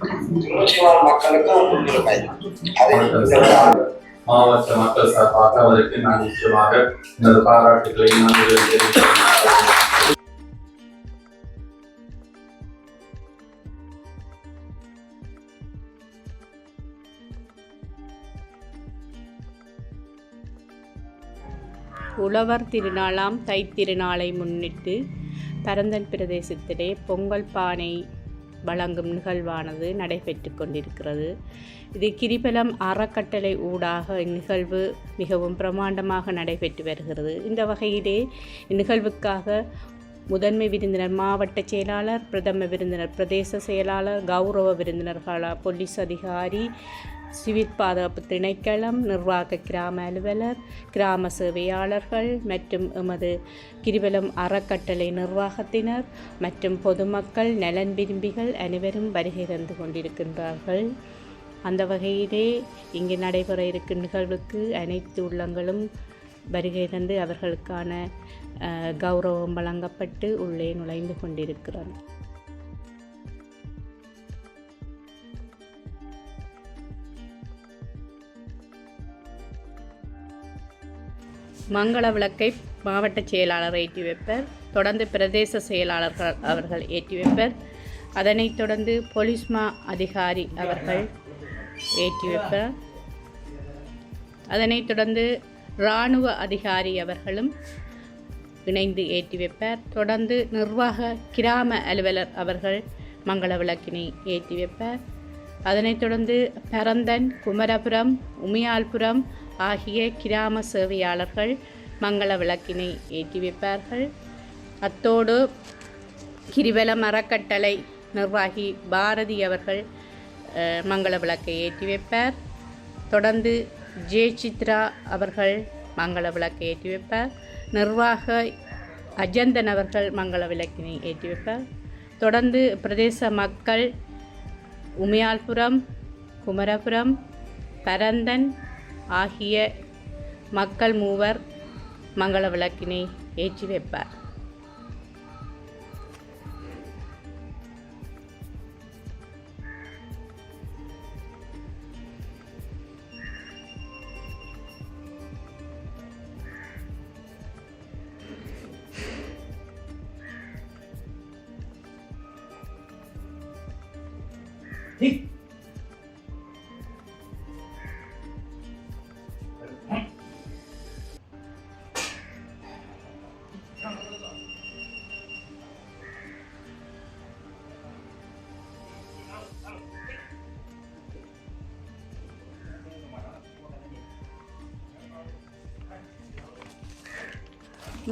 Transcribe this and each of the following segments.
கிளிநொச்சி வாழ் மக்களுக்கும் முன்னுரிமை. மாவட்ட மக்கள் சார்பாக அவருக்கு நான் நிச்சயமாக எனது பாராட்டுகளை நன்றிகளை தெரிவிக்கிறேன். உழவர் திருநாளாம் தைத்திருநாளை முன்னிட்டு பரந்தன் பிரதேசத்திலே பொங்கல் பானை வழங்கும் நிகழ்வானது நடைபெற்று கொண்டிருக்கிறது. இது கிரிபலம் அறக்கட்டளை ஊடாக இந்நிகழ்வு மிகவும் பிரமாண்டமாக நடைபெற்று வருகிறது. இந்த வகையிலே இந்நிகழ்வுக்காக முதன்மை விருந்தினர் மாவட்ட செயலாளர், பிரதம விருந்தினர் பிரதேச செயலாளர், கௌரவ விருந்தினர்கள போலீஸ் அதிகாரி, சிவில் பாதுகாப்பு திணைக்களம், நிர்வாக கிராம அலுவலர், கிராம சேவையாளர்கள் மற்றும் எமது கிரிவலம் அறக்கட்டளை நிர்வாகத்தினர் மற்றும் பொதுமக்கள் நலன் விரும்பிகள் அனைவரும் வருகை தந்து கொண்டிருக்கின்றார்கள். அந்த வகையிலே இங்கு நடைபெற இருக்கும் நிகழ்வுக்கு அனைத்து உள்ளங்களும் வருகை தந்து அவர்களுக்கான கௌரவம் வழங்கப்பட்டு உள்ளே நுழைந்து கொண்டிருக்கிறார். மங்கள விளக்கை மாவட்ட செயலாளர் ஏற்றி வைப்பர். தொடர்ந்து பிரதேச செயலாளர்கள் அவர்கள் ஏற்றி வைப்பர். அதனைத் தொடர்ந்து போலீஸ் மா அதிகாரி அவர்கள் ஏற்றி வைப்பர். அதனைத் தொடர்ந்து இராணுவ அதிகாரி அவர்களும் இணைந்து ஏற்றி வைப்பர். தொடர்ந்து நிர்வாக கிராம அலுவலர் அவர்கள் மங்கள விளக்கினை ஏற்றி வைப்பர். அதனைத் தொடர்ந்து பரந்தன், குமரபுரம், உமியால்புரம் ஆகிய கிராம சேவையாளர்கள் மங்கள விளக்கினை ஏற்றி வைப்பார்கள். அத்தோடு கிரிவலம் அறக்கட்டளை நிர்வாகி பாரதி அவர்கள் மங்கள விளக்கை ஏற்றி வைப்பார். தொடர்ந்து ஜெயசித்ரா அவர்கள் மங்கள விளக்கை ஏற்றி வைப்பார். நிர்வாக அஜந்தன் அவர்கள் மங்கள விளக்கினை ஏற்றி வைப்பார். தொடர்ந்து பிரதேச மக்கள் உமியால்புரம், குமரபுரம், பரந்தன் ஆகிய மக்கள் மூவர் மங்கள விளக்கினை ஏற்றி வைப்பார்.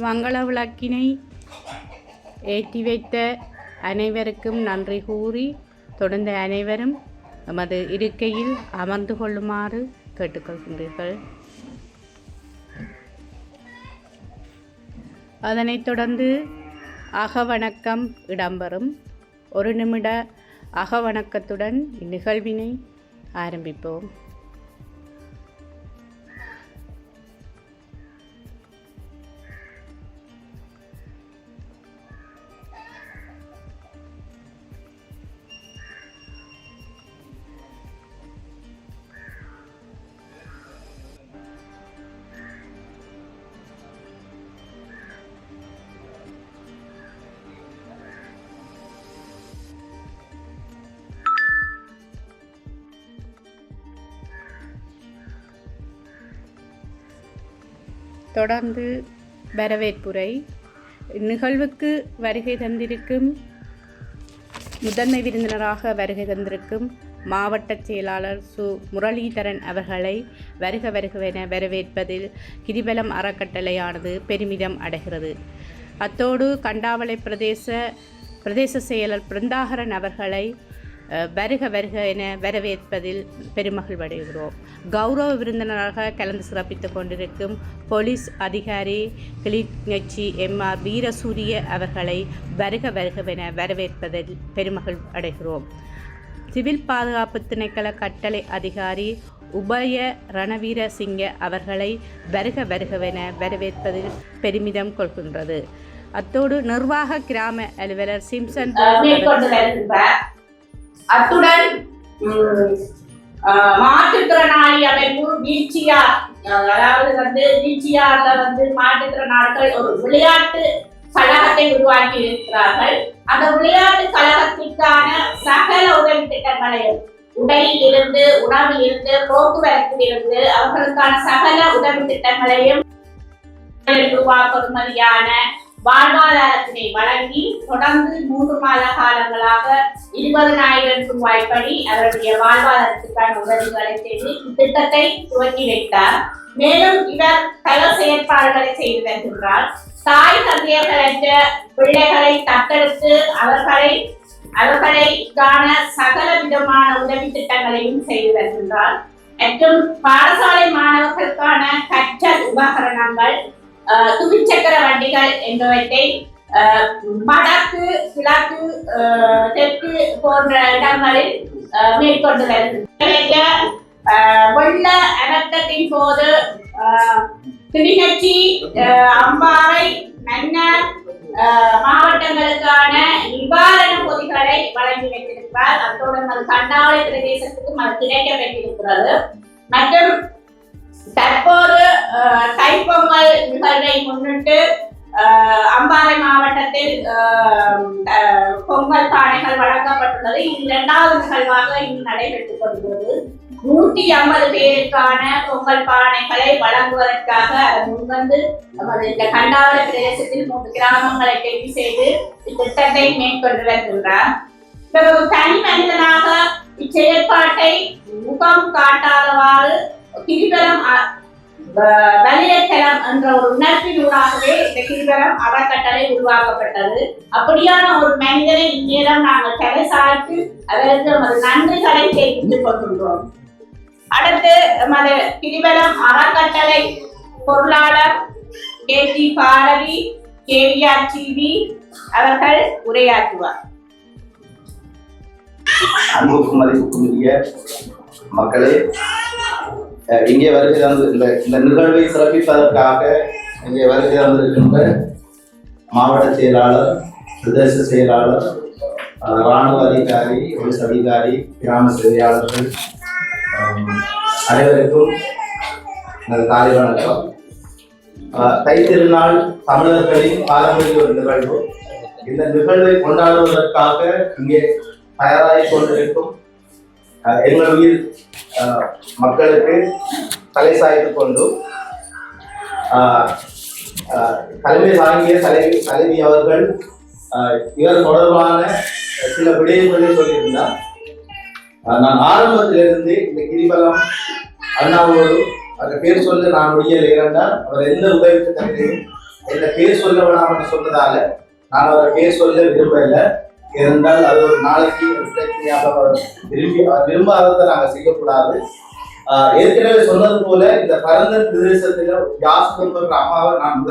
மங்கள விளக்கினை ஏற்றி வைத்த அனைவருக்கும் நன்றி கூறி தொடர்ந்து அனைவரும் நமது இருக்கையில் அமர்ந்து கொள்ளுமாறு கேட்டுக்கொள்கின்றீர்கள். அதனைத் தொடர்ந்து அகவணக்கம் இடம்பெறும். 1 நிமிட அகவணக்கத்துடன் இந்நிகழ்வினை ஆரம்பிப்போம். தொடர்ந்து வரவேற்புரை. நிகழ்வுக்கு வருகை தந்திருக்கும் முதன்மை விருந்தினராக வருகை தந்திருக்கும் மாவட்ட செயலாளர் சு முரளிதரன் அவர்களை வருக வருகவென வரவேற்பதில் கிரிவலம் அறக்கட்டளையானது பெருமிதம் அடைகிறது. அத்தோடு கண்டாவளை பிரதேச செயலர் பிருந்தாகரன் அவர்களை வருக வருக என வரவேற்பதில் பெருமகிழ்வடைகிறோம். கௌரவ விருந்தினராக கலந்து சிறப்பித்துக் கொண்டிருக்கும் போலீஸ் அதிகாரி கிளிநொச்சி எம்.ஆர். வீரசூரிய அவர்களை வருக வருகவென வரவேற்பதில் பெருமகிழ் அடைகிறோம். சிவில் பாதுகாப்பு திணைக்கள கட்டளை அதிகாரி உபய ரணவீர சிங்க அவர்களை வருக வருகவென வரவேற்பதில் பெருமிதம் கொள்கின்றது. அத்தோடு நிர்வாக கிராம அலுவலர் சிம்சன் அத்துடன் மாற்றுத்திறனாளி அமைப்பு வீழ்ச்சியார், அதாவது வீழ்ச்சியார்ல மாற்றுத்திறனாளிகள் ஒரு விளையாட்டு கழகத்தை உருவாக்கி இருக்கிறார்கள். அந்த விளையாட்டு கழகத்திற்கான சகல உதவி திட்டங்களையும் உடையில் இருந்து, உணவில் இருந்து, போக்குவரத்தில் இருந்து அவர்களுக்கான சகல உதவி திட்டங்களையும் ரூபாய் பெறுமதியான வாழ்வாதாரத்தினை வழங்கி தொடர்ந்து 3 மாத காலங்களாக 20,000 ரூபாய்ப்படி அவருடைய வாழ்வாதாரத்துக்கான உதவிகளை செய்து இத்திட்டத்தை துவக்கி வைத்தார். மேலும் இவர் பல செயற்பாடுகளை செய்து வருகின்றார். தாய் தந்தையர்களற்ற பிள்ளைகளை தத்தெடுத்து அவர்களுக்கான சகல விதமான உதவி திட்டங்களையும் செய்து வருகின்றார். மற்றும் பாடசாலை மாணவர்களுக்கான கற்றல் உபகரணங்கள், துவிச்சக்கர வண்டிகள் என்பவற்றை வடக்கு, கிழக்கு, தெற்கு போன்ற இடங்களில் மேற்கொண்டு வருகின்றனர். வெள்ள அனர்த்தத்தின் போது கிளிநொச்சி, அம்பாறை, மன்னார் மாவட்டங்களுக்கான நிவாரண பொதிகளை வழங்கி வைத்திருக்கிறார். அத்துடன் அது கண்டாவளை பிரதேசத்துக்கும் அது கிடைக்கப்பட்டிருக்கிறது. மற்றும் தற்போது தைப்பொங்கல் நிகழ்வை முன்னிட்டு அம்பாறை மாவட்டத்தில் பொங்கல் பானைகள் வழங்கப்பட்டுள்ளது. இது 2வது நிகழ்வாக இன்னும் நடைபெற்றுக் கொண்டுள்ளது. 150 பேருக்கான பொங்கல் பானைகளை வழங்குவதற்காக முன்வந்து இந்த கண்டாவளை பிரதேசத்தில் 3 கிராமங்களை தெரிவு செய்து இத்திட்டத்தை மேற்கொண்டு வருகின்றார். தனி மனிதனாக இச்செயற்பாட்டை முகம் காட்டாதவாறு கிரிவலம் வலியத்தலம் என்ற ஒரு உணர்வினூடாகவே இந்த கிரிவலம் அறக்கட்டளை உருவாக்கப்பட்டது. அப்படியான ஒரு மனிதனை இந்நேரம் நாங்கள் தலை சாய்த்து அவருக்கு நன்றிகளை தெரிவித்துக் கொள்கின்றோம். அடுத்து நமது கிரிவலம் அறக்கட்டளை பொருளாளர் KG பாரதி KVR TV அவர்கள் உரையாற்றுவார். அன்புக்கும் மதிப்புக்குரிய மக்களே, இங்கே வருகை இந்த நிகழ்வை சிறப்பிப்பதற்காக இங்கே வருகை வந்திருக்கின்ற மாவட்ட செயலாளர், பிரதேச செயலாளர், இராணுவ அதிகாரி, போலீஸ் அதிகாரி, கிராம சேவையாளர்கள் அனைவருக்கும் காலை வணக்கம். தைத்திருநாள் தமிழர்களின் பாரம்பரிய ஒரு நிகழ்வு. இந்த நிகழ்வை கொண்டாடுவதற்காக இங்கே தயாராகி கொண்டிருக்கும் எங்கள் உயிர் மக்களுக்கு தலை சாய்த்து கொண்டு தலைமை தாங்கிய தலைவி அவர்கள் இவர் தொடர்பான சில விடயங்களை சொல்லியிருந்தார். நான் ஆரம்பத்திலிருந்து இந்த கிரிவலம் அண்ணாவோடு அந்த பேர் சொல்ல நான் முடியலை. என்றால் அவர் எந்த உதவி திட்டத்தையும் இந்த பேர் சொல்ல வேணாம் சொன்னதால நான் அவரை பேர் சொல்ல விரும்பவில்லை. இருந்தால் அது ஒரு நாளைக்கு விரும்பாததை நாங்கள் செய்யக்கூடாது. ஏற்கனவே சொன்னது போல இந்த பரந்தன் பிரதேசத்தில் யாசகர் அம்மாவை நான்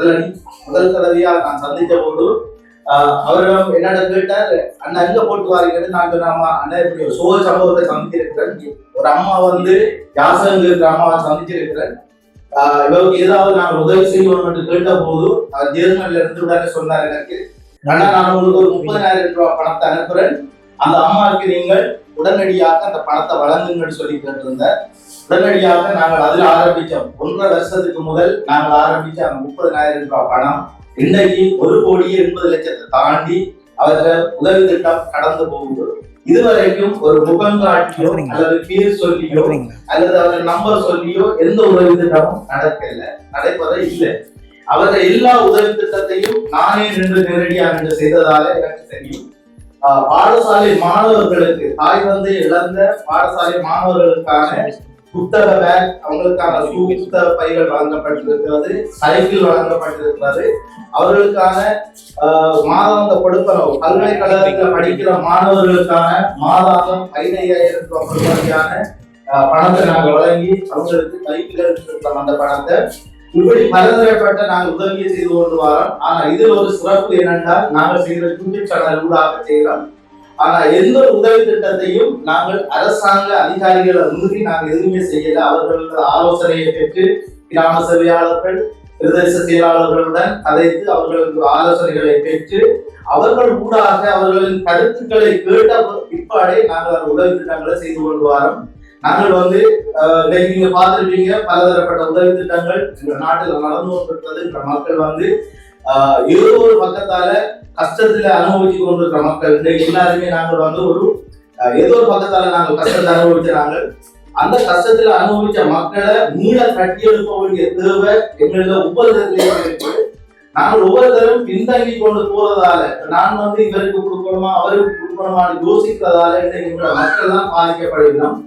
முதல் தடவையாக நான் சந்தித்த போது அவரிடம் என்னோட கேட்டார், அண்ணா எங்க போட்டு வாரீங்கன்னு. நான் சொன்ன அண்ணா இப்படி ஒரு சோழ சம்பவத்தை சந்திச்சிருக்கிறேன், ஒரு அம்மா யாசகம் இருக்கிற அம்மாவை சந்திச்சிருக்கிறேன், இவருக்கு ஏதாவது நாங்கள் உதவி செய்வோம் என்று கேட்ட போது ஜெர்மனில இருந்து உடனே சொன்னார் எனக்கு, ஆனா நான் உங்களுக்கு ஒரு 30,000 ரூபாய் பணத்தை அனுப்புறேன், அந்த அம்மாவுக்கு நீங்கள் உடனடியாக அந்த பணத்தை வழங்குங்கன்னு சொல்லி கேட்டிருந்தார். உடனடியாக நாங்கள் அதில் ஆரம்பித்தோம். 1.5 வருஷத்துக்கு முதல் நாங்கள் ஆரம்பிச்ச அந்த 30,000 ரூபாய் பணம் இன்றைக்கு 1,80,00,000 தாண்டி அவர்கள் உதவி திட்டம் கடந்து போகுது. இதுவரைக்கும் ஒரு முகம் காட்டியோ அல்லது பேர் சொல்லியோ அல்லது அவர் நம்பர் சொல்லியோ எந்த உதவி திட்டமும் நடைபெற இல்லை. அவர்கள் எல்லா உதவி திட்டத்தையும் நானே நின்று நேரடியாக நின்று செய்ததால எனக்கு தெரியும். பாடசாலை மாணவர்களுக்கு தாய் வந்து இழந்த பாடசாலை மாணவர்களுக்கான புத்தக பேக், அவங்களுக்கான புத்தக பைகள் வழங்கப்பட்டிருக்கிறது, சைக்கிள் வழங்கப்பட்டிருக்கிறது. அவர்களுக்கான மாதாந்த கொடுப்பனவு, பல்கலைக்கழகத்தில் படிக்கிற மாணவர்களுக்கான மாதாந்தம் 15,000 ரூபாய் பணத்தை நாங்கள் வழங்கி அவங்களுக்கு கைப்பில் அந்த பணத்தை இப்படி பலதரப்பட்ட நாங்கள் உதவியை செய்து கொண்டு வரோம். ஆனா இதில் ஒரு சிறப்பு என்னென்றால் நாங்கள் செய்கிற யூடியூப் சேனல் ஊடாக செய்கிறோம். ஆனா எந்த உதவி திட்டத்தையும் நாங்கள் அரசாங்க அதிகாரிகளை மீறி நாங்கள் எதுவுமே செய்யல. அவர்களது ஆலோசனையை பெற்று கிராம சேவையாளர்கள், பிரதேச செயலாளர்களுடன் கதைத்து அவர்களுக்கு ஆலோசனைகளை பெற்று அவர்கள் ஊடாக அவர்களின் கருத்துக்களை கேட்ட பிற்பாடே நாங்கள் அந்த உதவி திட்டங்களை செய்து கொண்டு வரோம். நாங்கள் நீங்க பார்த்துருப்பீங்க, பலதரப்பட்ட உதவி திட்டங்கள் இந்த நாட்டில் நடந்து கொண்டிருக்கிறது. மக்கள் ஏதோ ஒரு பக்கத்தால கஷ்டத்துல அனுபவிச்சு கொண்டிருக்கிற மக்கள் இன்றைக்கு எல்லாருமே நாங்கள் ஒரு ஏதோ ஒரு பக்கத்தால நாங்கள் கஷ்டத்தை அனுபவிச்ச நாங்கள் அந்த கஷ்டத்துல அனுபவிச்ச மக்களை மீள கட்டி எழுப்ப வேண்டிய தேவை எங்கள ஒவ்வொருத்தரையும் இருக்கு. நாங்கள் ஒவ்வொருத்தரும் பின்தங்கி கொண்டு போறதால நான் இவருக்கு கொடுக்கணுமா அவருக்கு கொடுக்கணுமான்னு யோசிக்கிறதால எங்களோட மக்கள் தான் பாதிக்கப்படுகிறோம்.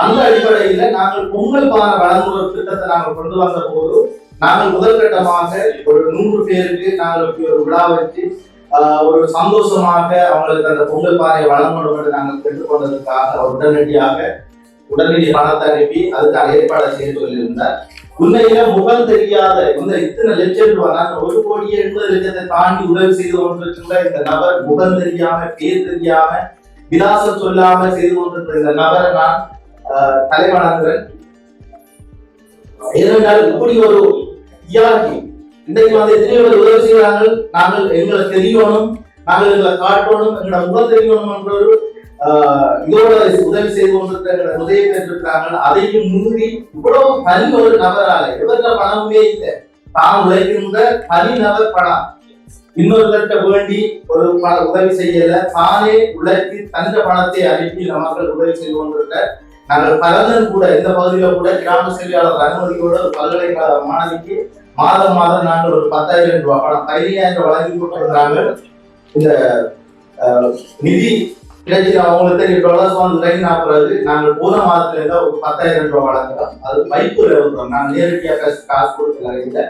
அந்த அடிப்படையில நாங்கள் பொங்கல் பானை வழங்குற திட்டத்தை நாங்கள் கொண்டு வந்த போது நாங்கள் முதல் கட்டமாக ஒரு 100 பேருக்கு நாங்கள் ஒரு விழா வச்சு ஒரு சந்தோஷமாக அவங்களுக்கு அந்த பொங்கல் பானையை வழங்கணும் என்று நாங்கள் பெற்றுக்கொண்டதற்காக உடனடி பணத்தை அனுப்பி அதுக்கான ஏற்பாடு செய்ய சொல்லியிருந்தார். உண்மையில முகம் தெரியாத இத்தனை லட்சம் ரூபாய் 1,80,00,000 தாண்டி உதவி செய்து கொண்டிருக்கின்ற இந்த நபர் முகம் தெரியாம பேர் தெரியாம விலாசம் சொல்லாம செய்து கொண்டிருக்கிற இந்த நபரை நான் தலைவணங்குறேன். ஏனென்றால் இப்படி ஒரு தியாகி இன்றைக்கு எத்தனையோ உதவி செய்கிறார்கள். நாங்கள் எங்களை தெரியணும், நாங்கள் எங்களை காட்டணும், எங்களோட முகம் தெரியணும் என்ற ஒரு இதோட உதவி செய்து கொண்டிருக்கிற உதவி பெற்றிருக்கிறார்கள். அதையும் மீறி இவ்வளவு தனி ஒரு நபரால எவர்கிட்ட பணமே இல்லை, தான் உழைக்கின்ற தனி நபர் பணம் இன்னொருத்த வேண்டி ஒரு உதவி செய்யல, தானே உழைத்து தந்த பணத்தை அனுப்பி மக்கள் உதவி செய்து கொண்டிருக்க நாங்கள் பலரும் கூட இந்த பகுதியில கூட கிராம செயலாளர் அனுமதியோட ஒரு பல்கலைக்கழக மாணவிக்கு மாதம் நாங்கள் ஒரு 10,000 ரூபாய் பணம் 15,000 வழங்கி கொடுத்திருந்தாங்க. இந்த நிதி கிடைச்சி அவங்களுக்கு $10 பிறகு நாங்கள் போன மாதத்துல இருந்தா ஒரு 10,000 ரூபாய் வழங்குறோம். அது வைப்புல இருக்கிறோம். நான் நேரடியாக காசு கொடுக்கல,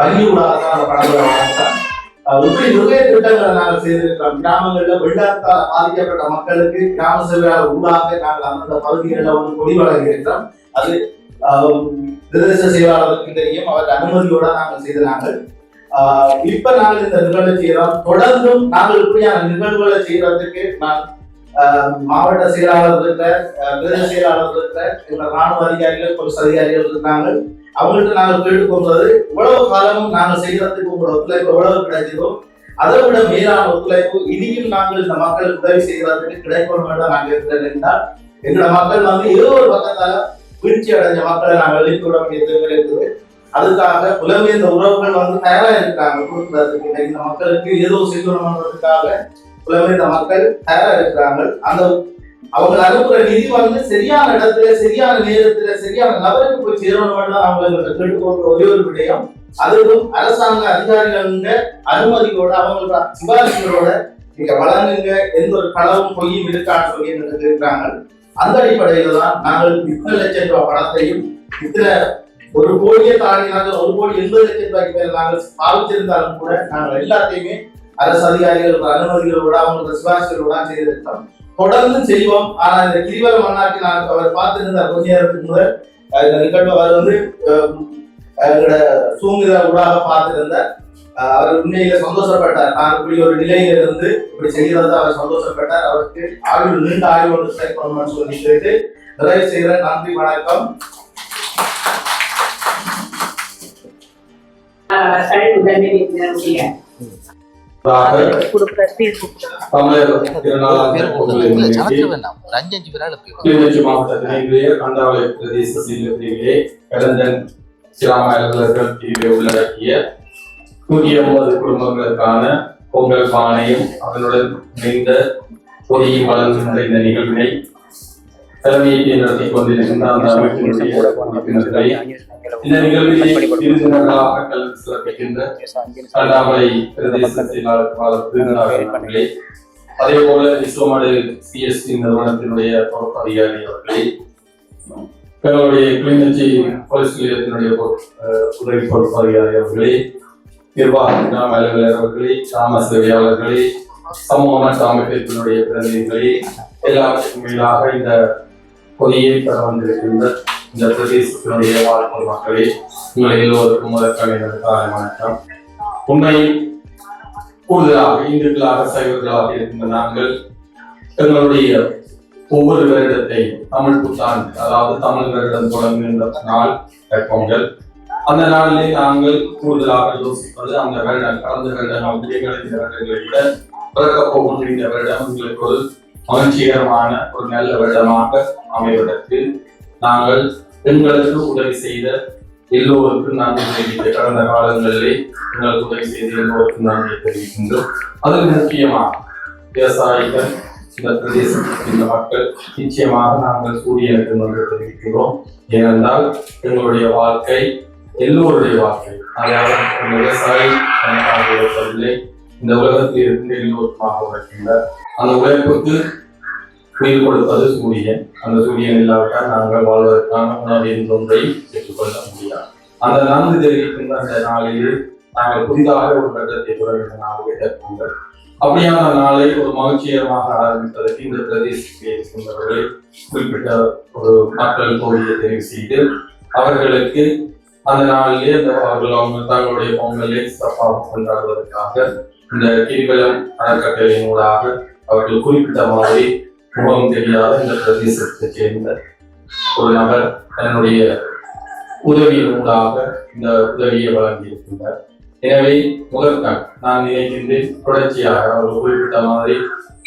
வங்கி ஊடாக தான் அந்த பணங்களை வழங்குறோம். இப்படி நிறைய திட்டங்களை நாங்கள் செய்திருக்கிறோம். கிராமங்கள்ல வெள்ளத்தால் பாதிக்கப்பட்ட மக்களுக்கு கிராம சேவையாளர் ஊடாக நாங்கள் அந்த பகுதிகளில் கொடி வழங்கியிருக்கிறோம். அது பிரதேச செயலாளருக்கு தெரியும், அவர் அனுமதியோட நாங்கள் செய்தாங்க. இப்ப நாங்கள் இந்த நிகழ்வை செய்யறோம். தொடர்ந்தும் நாங்கள் இப்படியான நிகழ்வுகளை செய்யறதுக்கு நான் மாவட்ட செயலாளர் இருக்கிற, பிரதேச செயலாளர் இருக்கிற, எங்கள் ராணுவ அதிகாரிகள், போலீஸ் அதிகாரிகள் இருக்காங்க. அவங்கள்ட்ட நாங்கள் கேட்டுக்கொண்டது இவ்வளவு காலமும் நாங்கள் செய்யறதுக்கு உங்களோட ஒத்துழைப்பு எவ்வளவு கிடைச்சதோ அதை விட மேலான ஒத்துழைப்பு இனியும் நாங்கள் இந்த மக்களுக்கு உதவி செய்யறதுக்கு கிடைக்கணும் என்று நாங்கள் இருக்கிறேன் என்றால் எங்களோட மக்கள் ஏதோ ஒரு பக்கத்தால வீழ்ச்சி அடைஞ்ச மக்களை நாங்கள் எழுப்பி விட வேண்டிய தேவை இருக்குது. அதுக்காக புலம்பெயர்ந்த உறவுகள் தயாரா இருக்காங்க கொடுக்கிறதுக்கு. இந்த மக்களுக்கு ஏதோ செய்யணும்ன்றதுக்காக புலம்பெயர்ந்த மக்கள் தயாரா இருக்கிறாங்க. அந்த அவங்க அனுப்புற நிதி சரியான இடத்துல சரியான நேரத்துல சரியான நபருக்கு போய் சேரணும் தான் அவங்களுக்கு கேட்டுக்கொள்ற ஒரே ஒரு விடயம். அதுவும் அரசாங்க அதிகாரிகள அனுமதியோட அவங்களோட சிபாரிசுகளோட நீங்க வழங்குங்க, எந்த ஒரு களவும் பொய்யும் இருக்கான்னு சொல்லி இருக்கிறாங்க. அந்த அடிப்படையில தான் நாங்கள் இத்தனை லட்சம் ரூபாய் பணத்தையும் இத்தனை 1 கோடியை தாண்டி நாங்கள் 1,80,00,000 ரூபாய்க்கு மேல நாங்கள் பாவிச்சிருந்தாலும் கூட நாங்கள் எல்லாத்தையுமே அரசு அதிகாரிகளோட அனுமதிகளோட அவங்களோட சிபாரிசுகளோட செய்திருக்கிறோம். தொடர்ந்து செய்வோம். ஆனா இந்த கிரிவல மன்னாருக்கு நான் அவர் பார்த்திருந்தார் கொஞ்ச நேரத்துக்கு முதல் இந்த நிகழ்வு அவர் எங்களோட சூமிதா ஊடாக பார்த்திருந்தார். அவர் உண்மையில சந்தோஷப்பட்டார். தான் இப்படி ஒரு நிலையில இருந்து இப்படி செய்யறது அவர் சந்தோஷப்பட்டார். அவருக்கு ஆயுள் நீண்ட ஆயுள் ஒன்று கிடைக்கணும்னு சொல்லிட்டு நிறைவு செய்கிற. நன்றி, வணக்கம். உள்ளடக்கிய 150 குடும்பங்களுக்கான பொங்கல் பானையும் அதனுடன் இணைந்த பொதியும் வழங்குகின்ற இந்த நிகழ்வினை தலைமையை நடத்தி கொண்டிருக்கின்ற அந்த அமைப்பினுடைய உறுப்பினர்களை, இந்த நிகழ்வினை விருந்தினர்களாக கலந்து சிறப்பிக்கின்ற அண்ணாமலை பிரதேச செயலாளர்களே, அதே போல இஸ்ரோமடு சிஎஸ்டி நிறுவனத்தினுடைய பொறுப்பு அதிகாரி அவர்களே, எங்களுடைய கிளிநொச்சி போலீஸ் நிலையத்தினுடைய உதவி பொறுப்பு அதிகாரி அவர்களே, நிர்வாக கிராம அலுவலர் அவர்களே, கிராம சேவையாளர்களே, சமூக மற்ற அமைப்பினுடைய பிரதிநிதிகளே, எல்லாவற்றுக்கும் மேலாக இந்த பொதியை பெற வந்திருக்கின்ற இந்த பிரதேசத்தினுடைய வாழ்க்கை மக்களே, உங்கள் எல்லோருக்கும் முதற்கான வணக்கம். உண்மையில் கூடுதலாக இந்துக்களாக சைவர்களாக இருக்கின்ற நாங்கள் எங்களுடைய ஒவ்வொரு வருடத்தை தமிழ் புத்தாண்டு, அதாவது தமிழ் வருடம் தொடங்குகின்ற நாள் பொங்கல், அந்த நாளிலே நாங்கள் கூடுதலாக யோசிப்பது அந்த வருடம் கடந்த வருடங்கள் இந்த வருடங்களை விட பிறக்க போகும் இந்த வருடம் எங்களுக்கு ஒரு மகிழ்ச்சிகரமான ஒரு நல்ல வருடமாக அமைவதற்கு நாங்கள் பெண்களுக்கு உதவி செய்த எல்லோருக்கும் நன்றி தெரிவிக்க கடந்த காலங்களிலே எங்களுக்கு உதவி செய்த எல்லோருக்கும் நன்றி தெரிவிக்கின்றோம். அதில் முக்கியமாக விவசாயிகள் இந்த பிரதேசத்தில் இந்த மக்கள் நிச்சயமாக நாங்கள் சூரியனுக்கு நன்றி தெரிவிக்கிறோம். ஏனென்றால் எங்களுடைய வாழ்க்கை எல்லோருடைய வாழ்க்கை, அதாவது விவசாயி உழைப்பதில்லை, இந்த உலகத்தில் இருந்து எல்லோருக்குமாக உழைக்கின்றார். அந்த உழைப்புக்கு உயிர் கொடுப்பது சூரியன். அந்த சூரியன் இல்லாவிட்டால் நாங்கள் வாழ்வதற்கான உணவின் ஒன்றை பெற்றுக்கொள்ள முடியாது. அந்த நன்கு தெரிவிக்கின்ற அந்த நாளிலே நாங்கள் புதிதாக ஒரு கட்டத்தை தொடர்ந்து நாங்கள் அப்படியான நாளை ஒரு மகிழ்ச்சிகரமாக ஆரம்பிப்பதற்கு இந்த பிரதேசத்தில் இருக்கின்றவர்களை குறிப்பிட்ட ஒரு மக்கள் தொழிலை தெரிவு செய்து அவர்களுக்கு அந்த நாளிலே அவர்கள் தங்களுடைய பொங்கலை சிறப்பாக கொண்டாடுவதற்காக இந்த கிரிவலம் அறக்கட்டளையினூடாக அவர்கள் குறிப்பிட்ட மாதிரி முகம் தெரியாத இந்த பிரதேசத்தை சேர்ந்த ஒரு நபர் தன்னுடைய உதவியினூடாக இந்த உதவியை வழங்கியிருக்கின்றார். எனவே முதற்காக நான் நினைக்கின்றேன் தொடர்ச்சியாக அவர்கள் குறிப்பிட்ட மாதிரி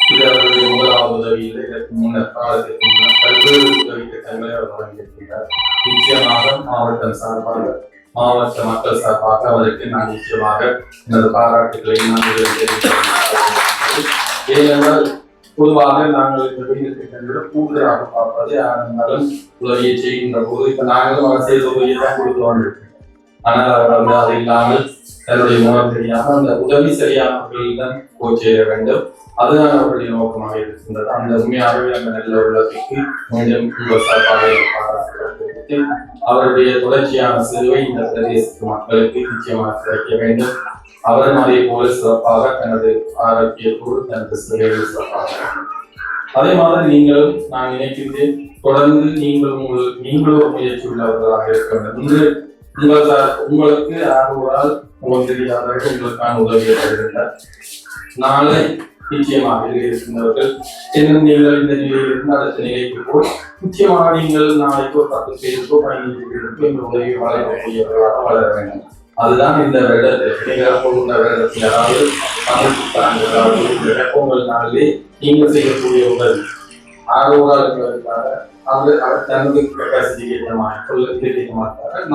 அவர்களுடைய முதலாவது உதவியில் இதற்கு முன்னர் காலத்திற்கு முன்னர் பல்வேறு உதவி திட்டங்களை அவர் வழங்கியிருக்கின்றார். நிச்சயமாக மாவட்டம் சார்பாக மாவட்ட மக்கள் சார்பாக அவருக்கு நான் நிச்சயமாக எனது பாராட்டுகளை நான் தெரிவிக்கிறேன். ஏனென்றால் பொதுவாக நாங்கள் இந்த உதவி திட்டங்களை கூடுதலாக பார்ப்பது யாரென்றாலும் உதவியை செய்கின்ற போது இப்ப நாங்களும் அவர் செய்த உதவியை தான் கொடுக்கிறோம். ஆனால் அவர் வந்து அது இல்லாமல் தன்னுடைய முகம் தெரியாமல் அந்த உதவி சரியானவர்களிடம் போய் சேர வேண்டும். அதுதான் அவருடைய நோக்கமாக இருக்கின்றது. அந்த உண்மையாகவே அந்த நல்ல உள்ளத்துக்கு மீண்டும் உங்கள் சார்பாக பாராட்டு அவருடைய தொடர்ச்சியான சேவை இந்த பிரதேசத்து மக்களுக்கு நிச்சயமாக கிடைக்க வேண்டும். அவரும் அதே போல சிறப்பாக தனது ஆரோக்கியத்தோடு தனது சேவையை சிறப்பாக அதே மாதிரி நீங்களும் நான் நினைக்கின்றேன் தொடர்ந்து நீங்களும் ஒரு முயற்சி உள்ளவர்களாக இருக்க வேண்டும். உங்களுக்கு யாரோரால் உங்களுக்கு தெரியாதவர்கள் உங்களுக்கான உதவியை தருகின்றார். நாளை நிச்சயமாக இருக்கின்றவர்கள் இன்னும் நீங்கள் இந்த நிலையிலிருந்து அடுத்த நிலைக்கு போய் நிச்சயமாக நீங்கள் நாளைக்கு ஒரு 10 பேருக்கோ 15 பேருக்கோ இந்த உதவியை வழங்கக்கூடியவர்களாக வளர வேண்டும். அதுதான் இந்த வருடத்தில் நீங்கள் போகின்ற வருடத்தில் யாராவது பொங்கல் நாளிலே நீங்கள் செய்யக்கூடிய உதவி ஆரோரால் என்பதற்காக அவர் தனது கெப்பாசிட்டி கேட்க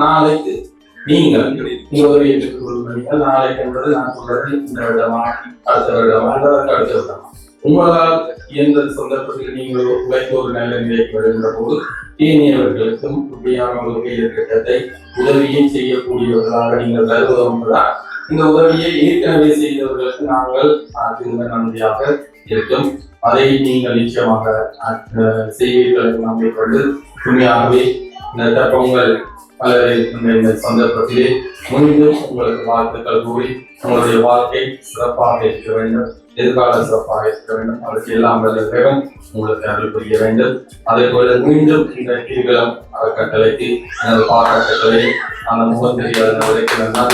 நாளைக்கு நீங்கள் உதவியை பெற்றுக் கொள்ளுங்கள். நாளைக்கு என்பது நான் சொல்றது இந்த விடமா அடுத்த விடமா அல்லது அடுத்த விடமா உங்களால் எந்த சந்தர்ப்பத்தில் நீங்கள் உழைக்க ஒரு நல்ல நிலைக்கு வருகின்ற போது ஏனையவர்களுக்கும் உண்மையானவர்களுக்கு திட்டத்தை உதவியை செய்யக்கூடியவர்களாக நீங்கள் கருதுவதால் இந்த உதவியை ஏற்கனவே செய்தவர்களுக்கு நாங்கள் திரும்ப நன்றியாக இருக்கும். அதை நீங்கள் நிச்சயமாக செய்வீர்கள் நம்பிக்கொண்டு உண்மையாகவே இந்த பொங்கல் பலரை இந்த சந்தர்ப்பத்திலே மீண்டும் உங்களுக்கு வாழ்த்துக்கள் கூறி உங்களுடைய வாழ்க்கை சிறப்பாக இருக்க வேண்டும், எதிர்கால சிறப்பாக இருக்க வேண்டும். அதற்கு எல்லாம் வல்லவரும் உங்களுக்கு அருள் புரிய வேண்டும். அதே போல மீண்டும் இந்த கிரிவலம் அறக்கட்டளைக்கு எனது பாராட்டுக்களை அந்த முகம் தெரியாத நபருக்கு நன்றாக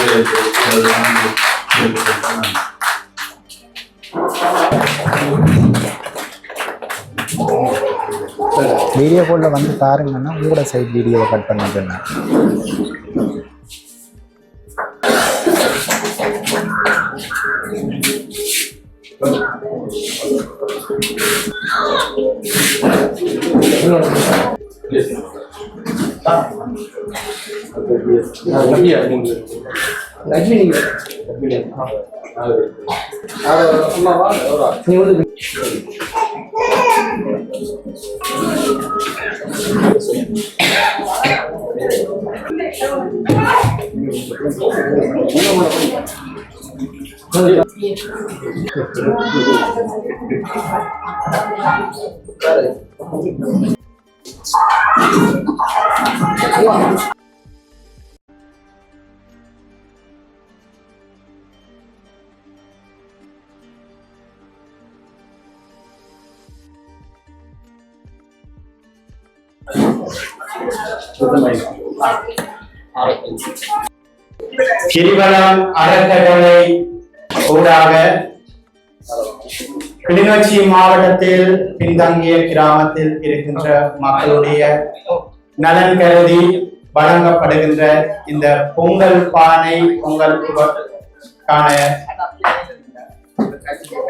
வீடியோ கோல்ல வந்து பாருங்கன்னா உங்களோட சைட் வீடியோவை கட் பண்ண சொன்னேன். கிரிவலம் அறக்கட்டளை ஊடாக கிளிநொச்சி மாவட்டத்தில் பின்தங்கிய கிராமத்தில் இருக்கின்ற மக்களுடைய நலன் கருதி வழங்கப்படுகின்ற இந்த பொங்கல் பானை பொங்கலுக்கான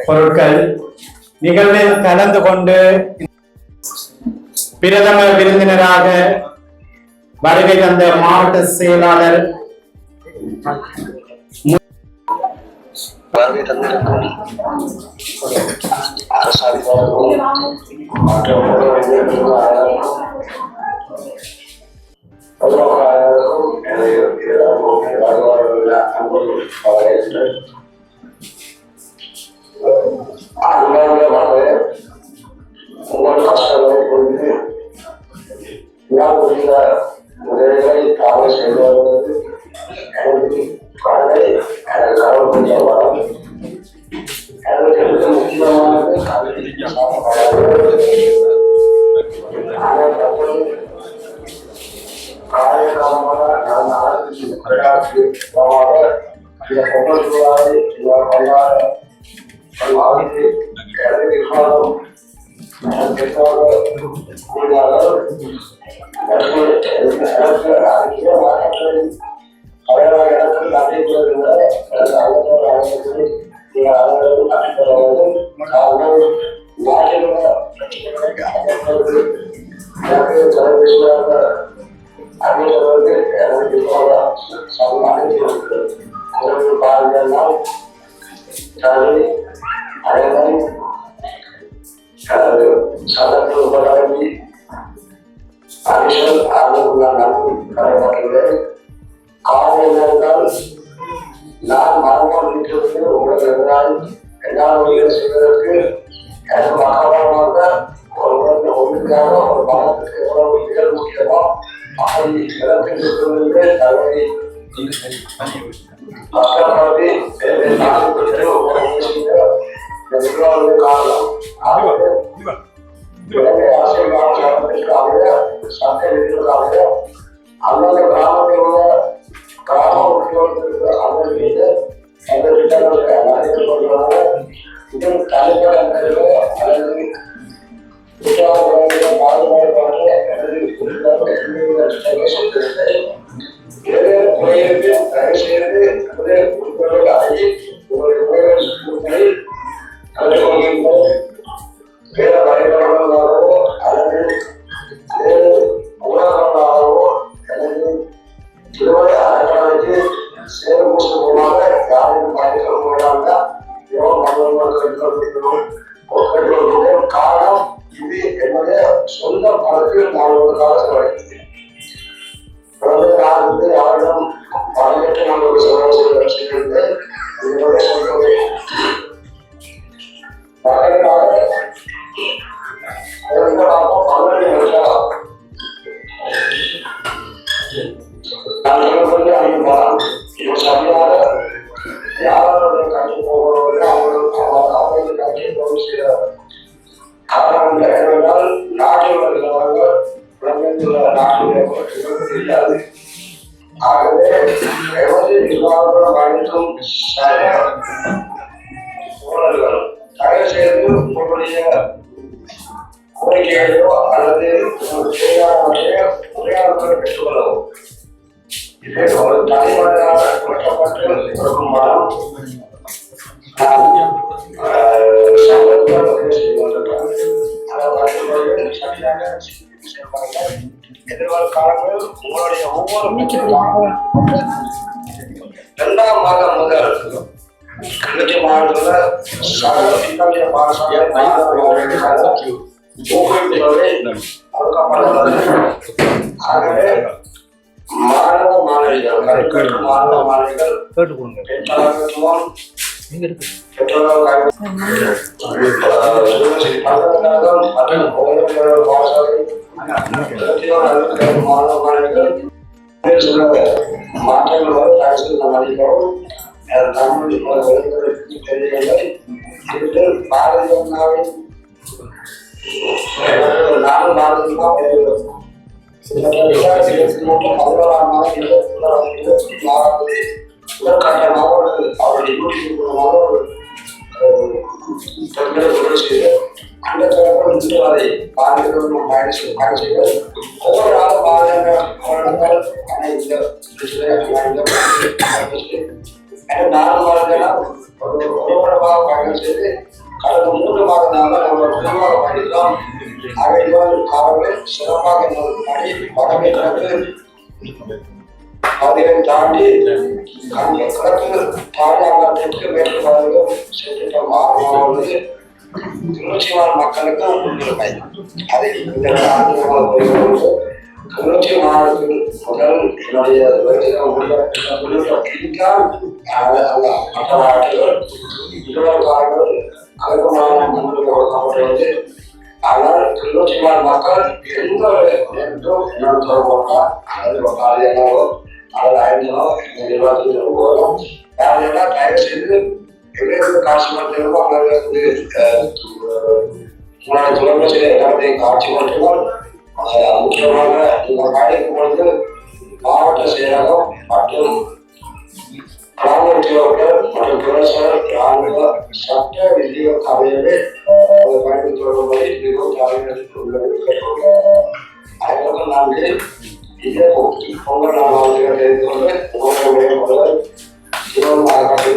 பொருட்கள் நிகழ்வில் கலந்து கொண்டு பிரதம விருந்தினராக வருகை தந்த மாவட்ட செயலாளர் வருகை தந்திருக்கும் அரசாங்கம் மற்றும் உங்கள் கஷ்டங்களை கொண்டு உதவிகளை தாங்கள் செய்து வருவது எனக்கு கடனை எனக்கு கடவுள் கொஞ்சம் வரும் எனக்கு மிக முக்கியமானது காலகாலமாக நான் ஆரம்பித்து இந்த பொங்கல் விழாவை கொண்டாட வாழ்த்து எனக்கு காலம் சதற்கு உபகாரி அதிசல் காலையில் நான் மரபோடு வீட்டிற்கு உங்களுக்கு எதிராக எல்லாரும் செய்வதற்கு எனக்கு மகமாக ஒன்றுக்காக ஒரு மனத்துக்கு எவ்வளவு மிக முக்கியமோ அப்படி இழப்பிற்கு தகவலை கஷ்டப்படுத்தி காரணம் அந்தந்த கிராமத்தில் உள்ள கிராம உத்தியோகத்திற்கு அதன் மீது அந்த திட்டங்களுக்கு அனைத்து கொள்வதாக இதில் தனிப்பட்ட அல்லது வேற வரைபடங்களாகவோ அல்லது வேறு உணர்வுகளாகவோ அல்லது இதுவரை அரசாணைக்கு செயல்பூச மூலமாக யாரையும் பாதிக்க முடியாத காரணம் இது என்னுடைய சொந்த பணத்தில் நான் ஒரு காலத்தில் வைக்கிறேன். நான் வந்து யாரிடம் பணமேற்று நான் ஒரு செலவு செய்திருந்தேன். என்னுடைய சொந்த கோரிக்கைகளையோ அல்லது உரையாடல்களை பெற்றுக்கொள்ளவும் இதே ஒரு தனிமனிதனாக குறைக்கப்பட்டு இருக்கும் மனம் எதிர்கால காலங்களில் உங்களுடைய ஒவ்வொரு இரண்டாம் மாதம் முதல் கிழக்கு மாவட்டத்தில் சகல பின்தங்கிய பாடசாலை ஆகவே மாணவ மாணவிகள் மாணவ மாணவிகள் மாணவ மாணவிகள் மாற்றங்கள் மதிக்கவும் தமிழ் தெரியவில்லை பாரதிய ஜனதாவின் நானும் பாரதியமா முதற்கட்டமாக அவருடைய யூடியூப் மூலமாக ஒரு செய்து அந்த வந்து அதை பாதுகாப்பு பயணிச்சு ஒவ்வொரு நாளும் பாதுகாப்பு நாலு மாதம் ஒவ்வொரு மாதம் பயணம் செய்து கடந்த 3 மாதங்களாக நம்ம குடும்பமாக பயணித்தோம். அவைகள் காவல்கள் சிறப்பாக பணி வடமை கிழக்கு அதை தாண்டி கிழக்கு தாண்டி அங்க தெற்கு மேற்கு பாதைகள் சென்று மாறுவது திருச்சிமார் மக்களுக்கு முன்னுரிமை. அதை இந்த கிளர்ச்சி மாநிலத்தில் முதல் என்னுடைய மற்ற நாடுகள் இருவர்கள் அழகமான முன்னுரிமை கொடுக்கப்பட்டுள்ளது. ஆனால் கிளர்ச்சி மக்கள் எந்த என்றும் என்ன சொல்லப்பட்டா அல்லது காலையாகவோ அல்லது 5 நாள் நிர்வாகத்தில் போதும் யாரெல்லாம் தயவு செய்து எங்களுக்கு காட்சி மட்டும் அவர்களுக்கு தொலைபேசி இடத்தை காட்சி மட்டும் முக்கியமாக இந்த பயணிக்கும் பொழுது மாவட்ட செயலகம் மற்றும் கிராம உத்தியோகர்கள் மற்றும் துறைசார் கிராம சட்ட விதிய அவையவே பயணித்து வரும்படி மிகவும் தலைவர்களுக்கு உள்ளது கேட்டுள்ளோம். அதற்கு நாங்கள் இதே பொங்கல் நாள் தெரிந்து கொண்டு திருவண்ணாமலை